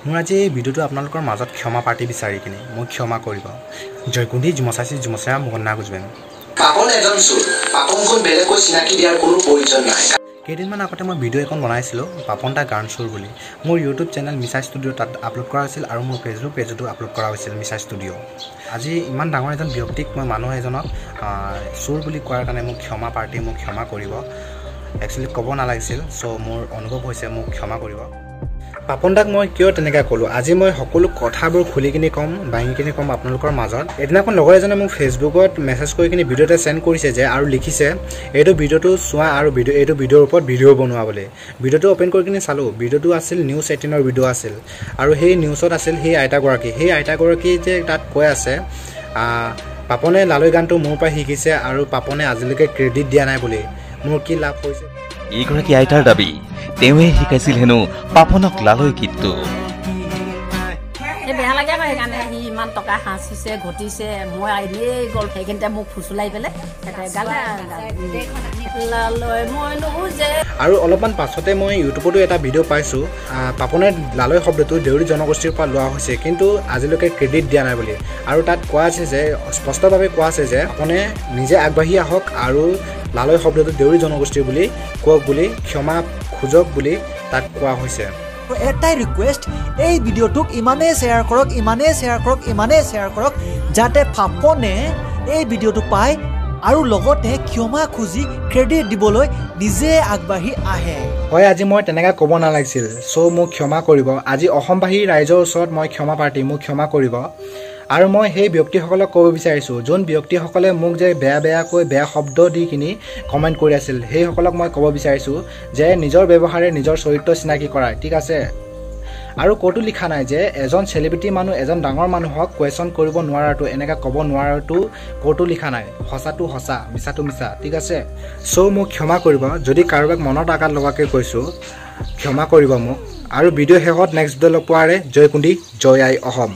মোৰ আজি এই ভিডিঅ'টো আপোনালোকৰ মাজত ক্ষমা পাৰ্টি বিচাৰি কিনে মোক ক্ষমা কৰিব জয়কুন্দি জুমচাচি জুমচা মুগন্না গুজবেন পাপন এজন চোৰ পাপনখন বেলেগকৈ চিনাকি দিয়াৰ কোনো প্ৰয়োজন নাই কেইদিনমান আগতে মই ভিডিঅ' এখন বনাইছিলোঁ পাপন দা গান চোৰ বুলি মোৰ ইউটিউব চেনেল মিছা ষ্টুডিঅ' তাত আপলোড কৰা হৈছিল আৰু মোৰ ফেচবুক পেজতো আপলোড কৰা হৈছিল মিছা ষ্টুডিঅ' আজি ইমান ডাঙৰ এজন ব্যক্তিক মই মানুহ এজনক চোৰ বুলি কোৱাৰ কাৰণে মোক ক্ষমা পাৰ্টি মোক ক্ষমা কৰিব একচুৱেলি ক'ব নালাগিছিল চ' মোৰ অনুভৱ হৈছে মোক ক্ষমা কৰিব পাপন দাক মই কিয় তেনেকৈ ক'লোঁ আজি মই সকলো কথাবোৰ খুলি কিনি ক'ম দাঙি কিনি ক'ম আপোনালোকৰ মাজত এদিনাখন লগৰ এজনে মোক ফেচবুকত মেছেজ কৰি কিনি ভিডিঅ' এটা চেণ্ড কৰিছে যে আৰু লিখিছে এইটো ভিডিঅ'টো চোৱা আৰু এইটো ভিডিঅ'ৰ ওপৰত ভিডিঅ' বনোৱা বুলি ভিডিঅ'টো অ'পেন কৰি কিনি চালোঁ ভিডিঅ'টো আছিল নিউজ 18ৰ ভিডিঅ' আছিল আৰু সেই নিউজত আছিল সেই আইতাগৰাকী যে তাত কৈ আছে পাপনে লালৈ গানটো মোৰ পৰা শিকিছে আৰু পাপনে আজিলৈকে ক্ৰেডিট দিয়া নাই বুলি মোৰ কি লাভ হৈছে এইগৰাকী আইতাৰ দাবী তেওঁৱে শিকাইছিল হেনো পাপনক লালৈ গীতটো বেয়া লাগে আকৌ সেইকাৰণে সি ইমান টকা সাঁচিছে ঘটিছে মই এনেই গ'ল সেইখিনিতে মোক ফুচুলাই পেলাই আৰু অলপমান পাছতে মই ইউটিউবতো এটা ভিডিঅ' পাইছোঁ পাপনে লালৈ শব্দটো দেউৰী জনগোষ্ঠীৰ পৰা লোৱা হৈছে কিন্তু আজিলৈকে ক্ৰেডিট দিয়া নাই বুলি আৰু তাত কোৱা আছে যে স্পষ্টভাৱে কোৱা আছে যে পাপনে নিজে আগবাঢ়ি আহক আৰু লালৈ শব্দটো দেউৰী জনগোষ্ঠীৰ বুলি কওক বুলি ক্ষমা খোজক বুলি তাত কোৱা হৈছে এটাই ৰিকুৱেষ্ট এই ভিডিঅ'টোক ইমানেই শ্বেয়াৰ কৰক যাতে পাপনে এই ভিডিঅ'টো পায় আৰু লগতে ক্ষমা খুজি ক্ৰেডিট দিবলৈ নিজে আগবাঢ়ি আহে হয় আজি মই তেনেকৈ ক'ব নালাগিছিল চ' মোক ক্ষমা কৰিব আজি অসমবাসী ৰাইজৰ ওচৰত মই ক্ষমা পাৰ্টি মোক ক্ষমা কৰিব আৰু মই সেই ব্যক্তিসকলক ক'ব বিচাৰিছোঁ যোন ব্যক্তিসকলে মোক যে বেয়াকৈ বেয়া শব্দ দি কিনি কমেণ্ট কৰি আছিল সেইসকলক মই ক'ব বিচাৰিছোঁ যে নিজৰ ব্যৱহাৰে নিজৰ চৰিত্ৰ চিনাকি কৰায় ঠিক আছে আৰু ক'তো লিখা নাই যে এজন চেলিব্ৰিটি মানুহ এজন ডাঙৰ মানুহক কুৱেশ্যন কৰিব নোৱাৰাটো এনেকৈ ক'ব নোৱাৰাটো ক'তো লিখা নাই সঁচাটো সঁচা মিছাটো মিছা ঠিক আছে চ' মোক ক্ষমা কৰিব যদি কাৰোবাক মনত আঘাত লগাকৈ কৈছোঁ ক্ষমা কৰিব মোক আৰু ভিডিঅ' শেষত নেক্সট ভিডিঅ' লগ পোৱাৰে জয়কুন্দি জয় আই অসম